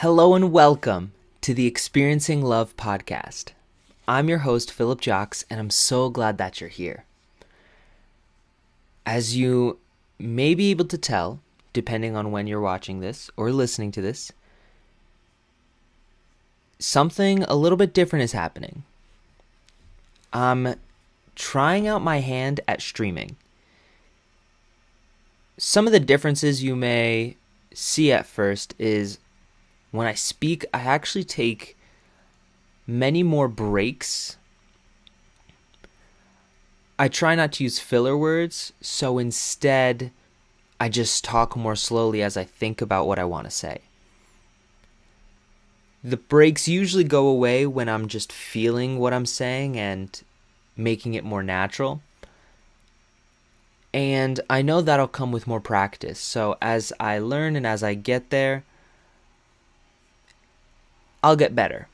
Hello and welcome to the Experiencing Love podcast. I'm your host, Philip Jocks, and I'm so glad that you're here. As you may be able to tell, depending on when you're watching this or listening to this, something a little bit different is happening. I'm trying out my hand at streaming. Some of the differences you may see at first is when I speak, I actually take many more breaks. I try not to use filler words, so instead, I just talk more slowly as I think about what I want to say. The breaks usually go away when I'm just feeling what I'm saying and making it more natural. And I know that'll come with more practice. So as I learn and as I get there, I'll get better.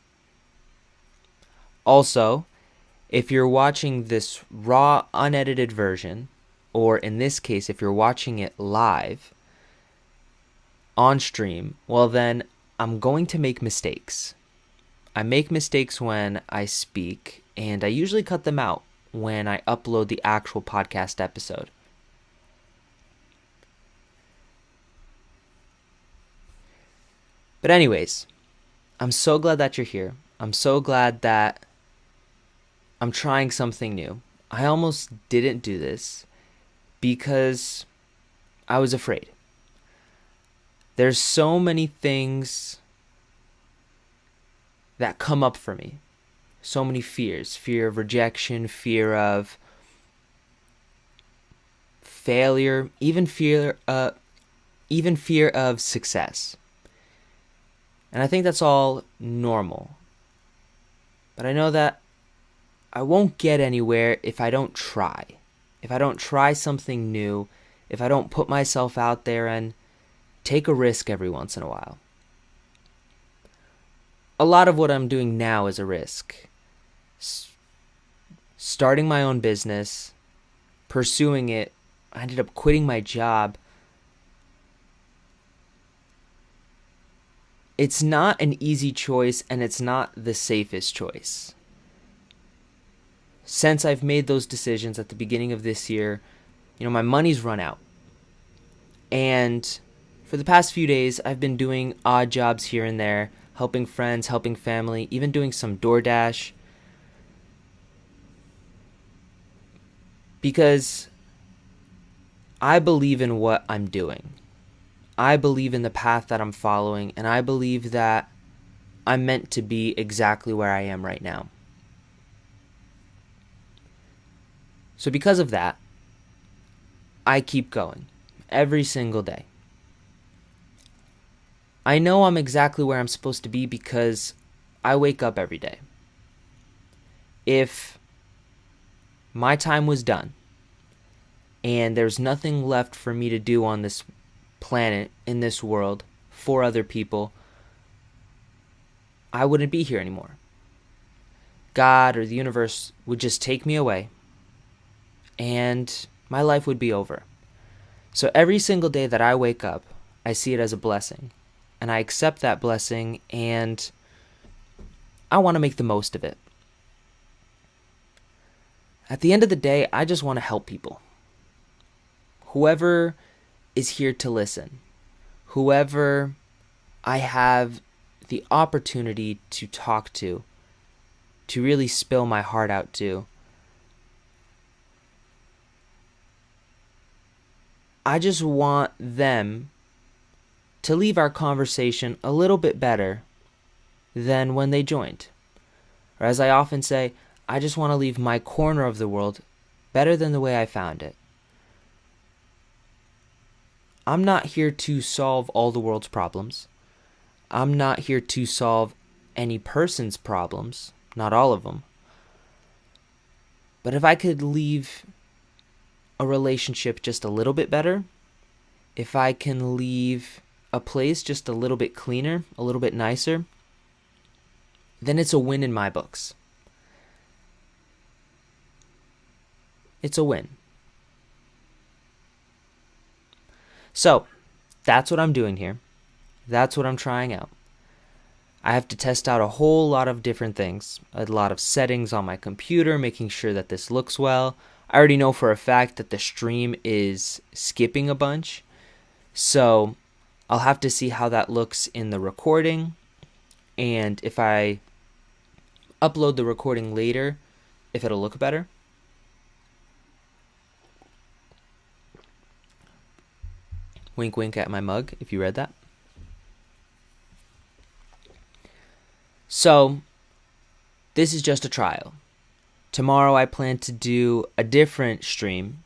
Also, if you're watching this raw, unedited version, or in this case, if you're watching it live on stream, well then I'm going to make mistakes. I make mistakes when I speak, and I usually cut them out when I upload the actual podcast episode. But anyways, I'm so glad that you're here. I'm so glad that I'm trying something new. I almost didn't do this because I was afraid. There's so many things that come up for me. So many fears. Fear of rejection, fear of failure, even fear of success. And I think that's all normal. But I know that I won't get anywhere if I don't try. If I don't try something new, if I don't put myself out there and take a risk every once in a while. A lot of what I'm doing now is a risk. Starting my own business, pursuing it, I ended up quitting my job. It's not an easy choice, and it's not the safest choice. Since I've made those decisions at the beginning of this year, my money's run out. And for the past few days, I've been doing odd jobs here and there, helping friends, helping family, even doing some DoorDash. Because I believe in what I'm doing. I believe in the path that I'm following, and I believe that I'm meant to be exactly where I am right now. So because of that, I keep going every single day. I know I'm exactly where I'm supposed to be because I wake up every day. If my time was done and there's nothing left for me to do on this planet, in this world, for other people, I wouldn't be here anymore. God or the universe would just take me away and my life would be over. So every single day that I wake up, I see it as a blessing, and I accept that blessing, and I want to make the most of it. At the end of the day, I just want to help people. Whoever is here to listen, whoever I have the opportunity to talk to really spill my heart out to, I just want them to leave our conversation a little bit better than when they joined. Or as I often say, I just want to leave my corner of the world better than the way I found it. I'm not here to solve all the world's problems. I'm not here to solve any person's problems, not all of them. But if I could leave a relationship just a little bit better, if I can leave a place just a little bit cleaner, a little bit nicer, then it's a win in my books. It's a win. So, that's what I'm doing here. That's what I'm trying out. I have to test out a whole lot of different things, a lot of settings on my computer, making sure that this looks well. I already know for a fact that the stream is skipping a bunch, so I'll have to see how that looks in the recording, and if I upload the recording later, if it'll look better. Wink, wink at my mug, if you read that. So, this is just a trial. Tomorrow I plan to do a different stream.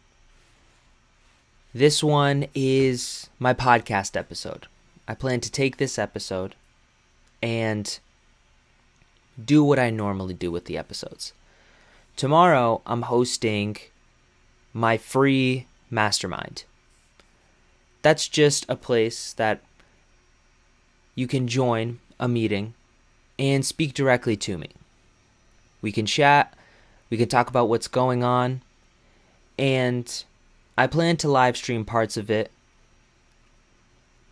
This one is my podcast episode. I plan to take this episode and do what I normally do with the episodes. Tomorrow I'm hosting my free mastermind. That's just a place that you can join a meeting and speak directly to me. We can chat, we can talk about what's going on, and I plan to live stream parts of it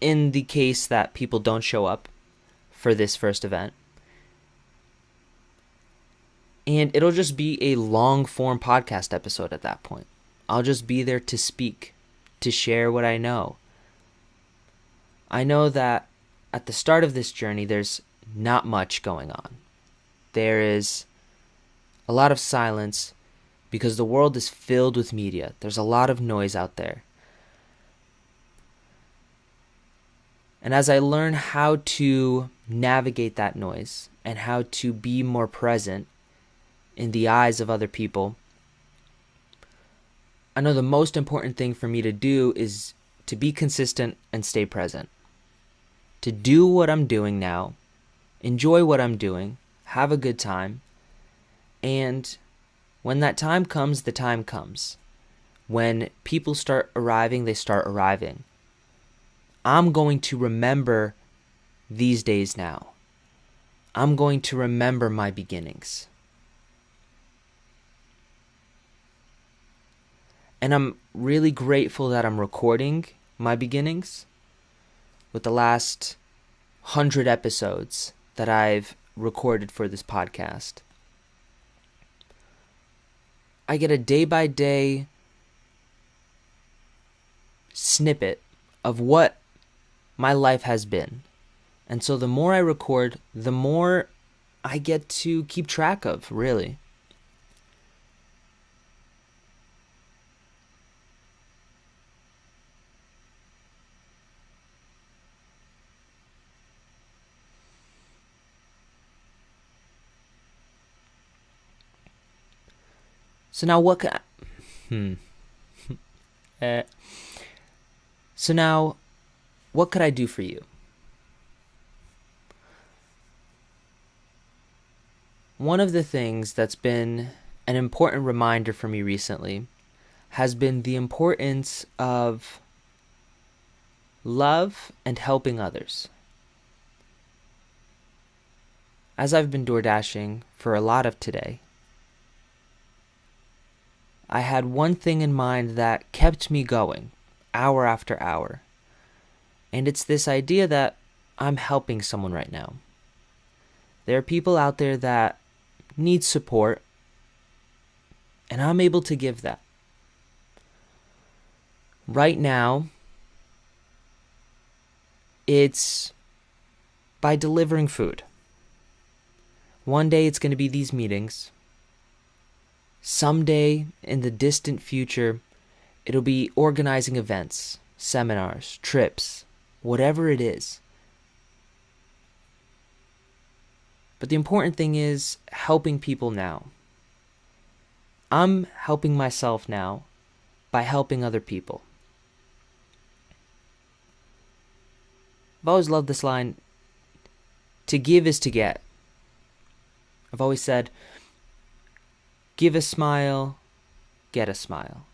in the case that people don't show up for this first event. And it'll just be a long form podcast episode at that point. I'll just be there to speak, to share what I know. I know that at the start of this journey, there's not much going on. There is a lot of silence because the world is filled with media. There's a lot of noise out there. And as I learn how to navigate that noise and how to be more present in the eyes of other people, I know the most important thing for me to do is to be consistent and stay present. To do what I'm doing now, enjoy what I'm doing, have a good time, and when that time comes, the time comes. When people start arriving, they start arriving. I'm going to remember these days now. I'm going to remember my beginnings. And I'm really grateful that I'm recording my beginnings with the last 100 episodes that I've recorded for this podcast. I get a day-by-day snippet of what my life has been. And so the more I record, the more I get to keep track of, really. So now what could I do for you? One of the things that's been an important reminder for me recently has been the importance of love and helping others. As I've been door dashing for a lot of today, I had one thing in mind that kept me going hour after hour. And it's this idea that I'm helping someone right now. There are people out there that need support, and I'm able to give that. Right now, it's by delivering food. One day it's going to be these meetings. Someday in the distant future, it'll be organizing events, seminars, trips, whatever it is. But the important thing is helping people now. I'm helping myself now by helping other people. I've always loved this line, to give is to get. I've always said, give a smile, get a smile.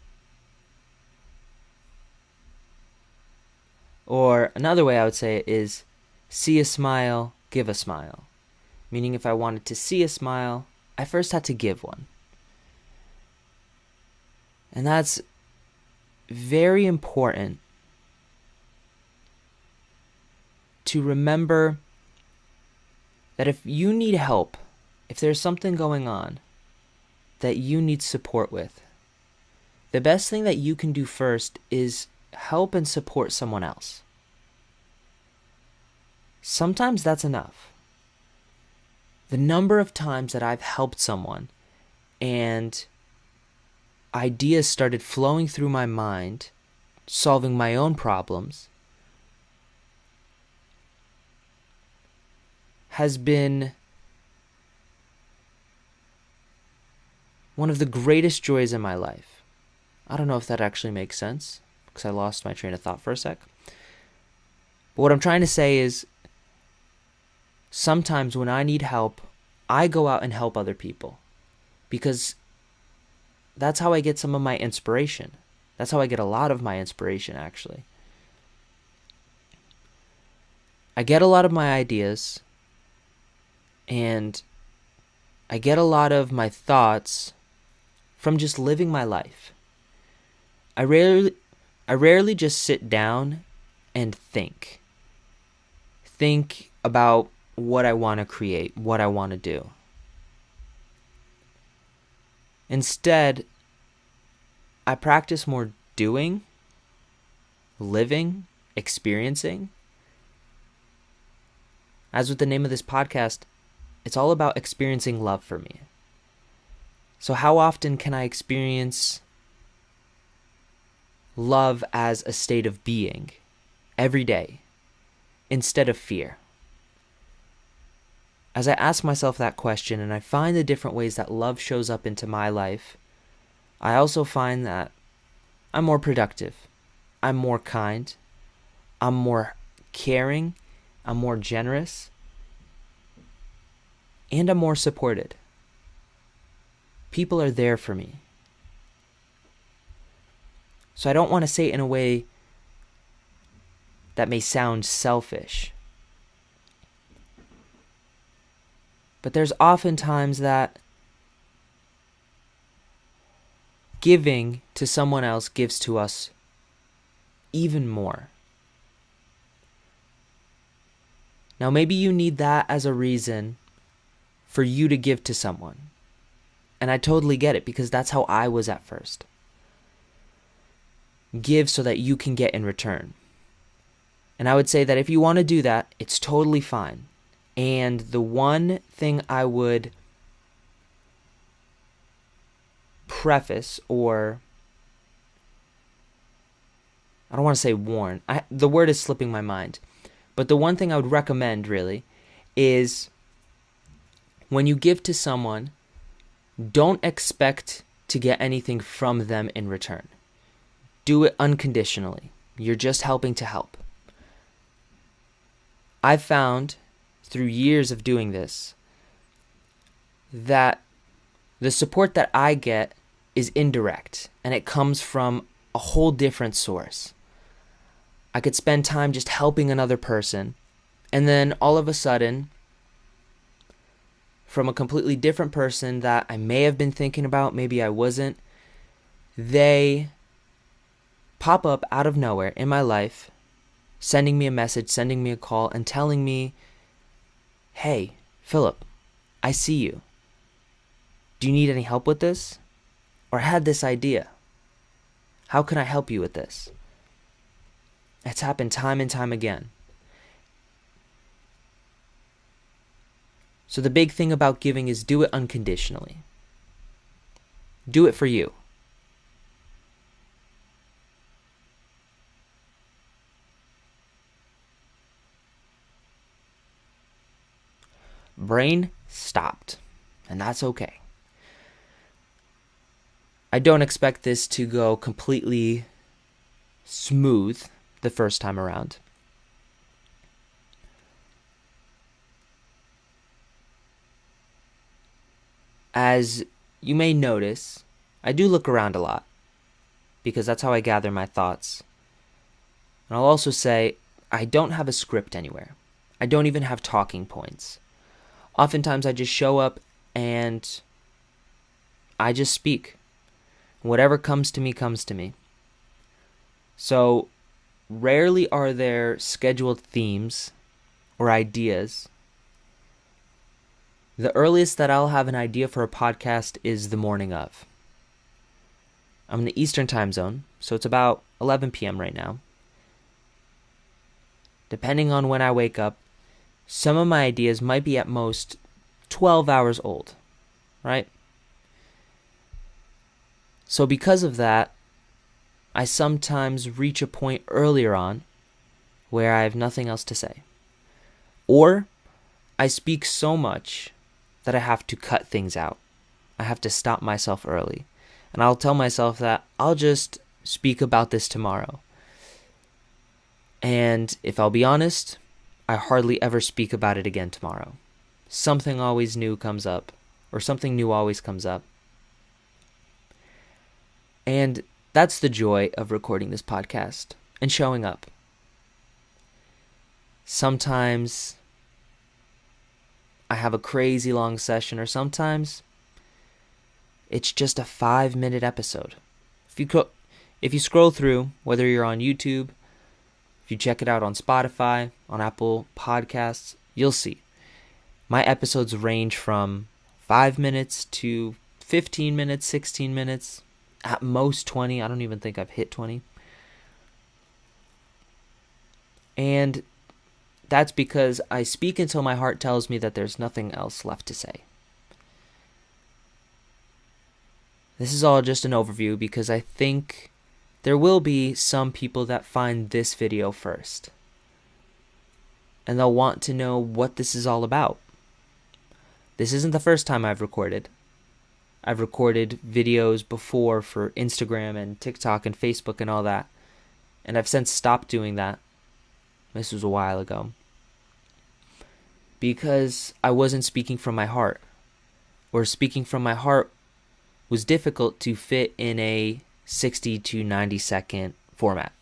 Or another way I would say it is, see a smile, give a smile. Meaning if I wanted to see a smile, I first had to give one. And that's very important to remember that if you need help, if there's something going on that you need support with, the best thing that you can do first is help and support someone else. Sometimes that's enough. The number of times that I've helped someone and ideas started flowing through my mind, solving my own problems, has been one of the greatest joys in my life. I don't know if that actually makes sense, because I lost my train of thought for a sec. But what I'm trying to say is, sometimes when I need help, I go out and help other people, because that's how I get some of my inspiration. That's how I get a lot of my inspiration, actually. I get a lot of my ideas, and I get a lot of my thoughts from just living my life. I rarely just sit down and think about what I want to create, what I want to do. Instead, I practice more doing, living, experiencing. As with the name of this podcast, it's all about experiencing love for me. So how often can I experience love as a state of being every day instead of fear? As I ask myself that question and I find the different ways that love shows up into my life, I also find that I'm more productive, I'm more kind, I'm more caring, I'm more generous, and I'm more supported. People are there for me. So I don't want to say it in a way that may sound selfish. But there's often times that giving to someone else gives to us even more. Now, maybe you need that as a reason for you to give to someone. And I totally get it, because that's how I was at first. Give so that you can get in return. And I would say that if you want to do that, it's totally fine. And the one thing I would preface, or I don't want to say warn, the word is slipping my mind, but the one thing I would recommend really is, when you give to someone, don't expect to get anything from them in return. Do it unconditionally. You're just helping to help. I've found through years of doing this that the support that I get is indirect, and it comes from a whole different source. I could spend time just helping another person, and then all of a sudden, from a completely different person that I may have been thinking about, maybe I wasn't, they pop up out of nowhere in my life, sending me a message, sending me a call, and telling me, "Hey, Philip, I see you. Do you need any help with this? Or I had this idea. How can I help you with this?" It's happened time and time again. So the big thing about giving is do it unconditionally. Do it for you. Brain stopped, and that's okay. I don't expect this to go completely smooth the first time around. As you may notice, I do look around a lot, because that's how I gather my thoughts. And I'll also say, I don't have a script anywhere. I don't even have talking points. Oftentimes I just show up and I just speak. Whatever comes to me, comes to me. So rarely are there scheduled themes or ideas. The earliest that I'll have an idea for a podcast is the morning of. I'm in the Eastern time zone, so it's about 11 p.m. right now. Depending on when I wake up, some of my ideas might be at most 12 hours old, right? So because of that, I sometimes reach a point earlier on where I have nothing else to say. Or I speak so much that I have to cut things out. I have to stop myself early. And I'll tell myself that I'll just speak about this tomorrow. And if I'll be honest, I hardly ever speak about it again tomorrow. Something always new comes up, or something new always comes up. And that's the joy of recording this podcast and showing up. Sometimes I have a crazy long session, or sometimes it's just a 5-minute episode. If you scroll through, whether you're on YouTube, if you check it out on Spotify, on Apple Podcasts, you'll see. My episodes range from 5 minutes to 15 minutes, 16 minutes, at most 20. I don't even think I've hit 20. And that's because I speak until my heart tells me that there's nothing else left to say. This is all just an overview because I think there will be some people that find this video first. And they'll want to know what this is all about. This isn't the first time I've recorded. I've recorded videos before for Instagram and TikTok and Facebook and all that. And I've since stopped doing that. This was a while ago. Because I wasn't speaking from my heart. Or speaking from my heart was difficult to fit in a 60 to 90 second format.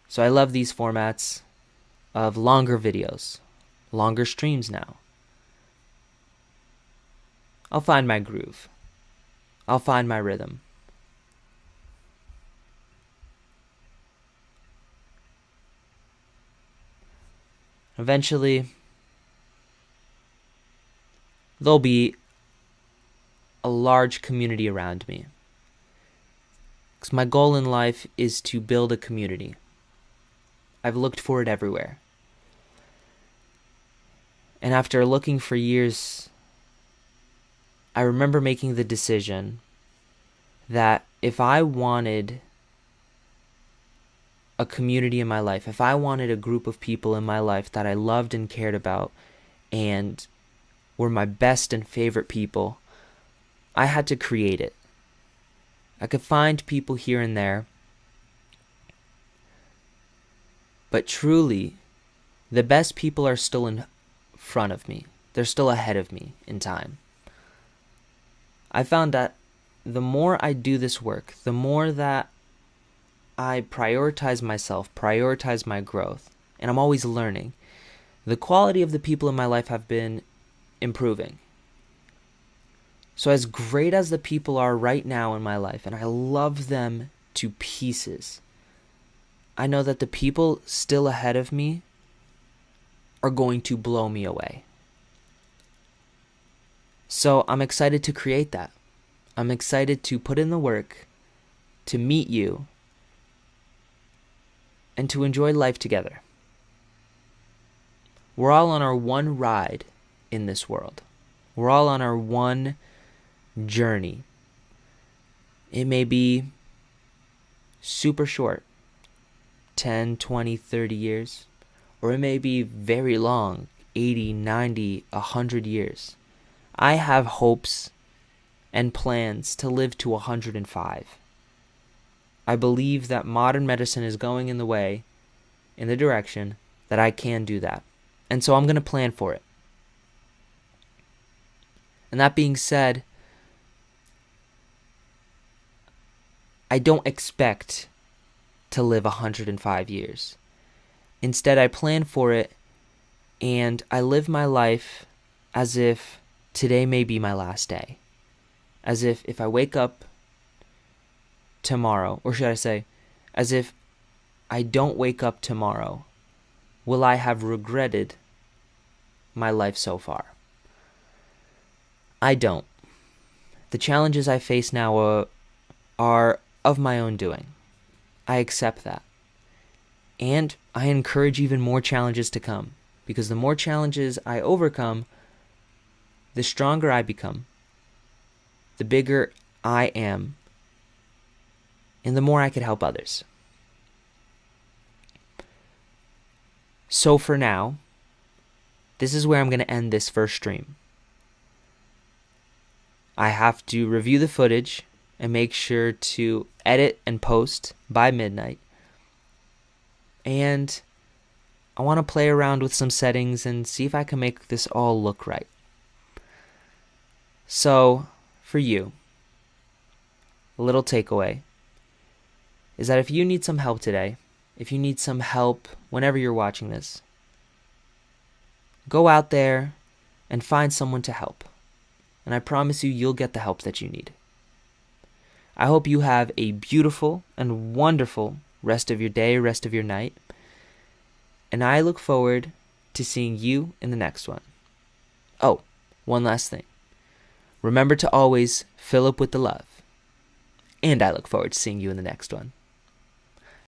So I love these formats of longer videos, longer streams now. I'll find my groove. I'll find my rhythm. Eventually, there'll be a large community around me. Because my goal in life is to build a community. I've looked for it everywhere. And after looking for years, I remember making the decision that if I wanted a community in my life, if I wanted a group of people in my life that I loved and cared about and were my best and favorite people, I had to create it. I could find people here and there, but truly, the best people are still in front of me. They're still ahead of me in time. I found that the more I do this work, the more that I prioritize myself, prioritize my growth, and I'm always learning, the quality of the people in my life have been improving. So as great as the people are right now in my life, and I love them to pieces, I know that the people still ahead of me are going to blow me away. So I'm excited to create that. I'm excited to put in the work, to meet you, and to enjoy life together. We're all on our one ride in this world. We're all on our one journey. It may be super short, 10, 20, 30 years, or it may be very long, 80, 90, 100 years. I have hopes and plans to live to 105. I believe that modern medicine is going in the direction that I can do that. And so I'm going to plan for it. And that being said, I don't expect to live 105 years. Instead, I plan for it and I live my life as if today may be my last day. As if I wake up tomorrow, or should I say, as if I don't wake up tomorrow, will I have regretted my life so far? I don't. The challenges I face now are of my own doing. I accept that. And I encourage even more challenges to come, because the more challenges I overcome, the stronger I become, the bigger I am, and the more I could help others. So for now, this is where I'm going to end this first stream. I have to review the footage and make sure to edit and post by midnight. And I want to play around with some settings and see if I can make this all look right. So, for you, a little takeaway is that if you need some help today, if you need some help whenever you're watching this, go out there and find someone to help. And I promise you, you'll get the help that you need. I hope you have a beautiful and wonderful rest of your day, rest of your night. And I look forward to seeing you in the next one. Oh, one last thing. Remember to always fill up with the love. And I look forward to seeing you in the next one.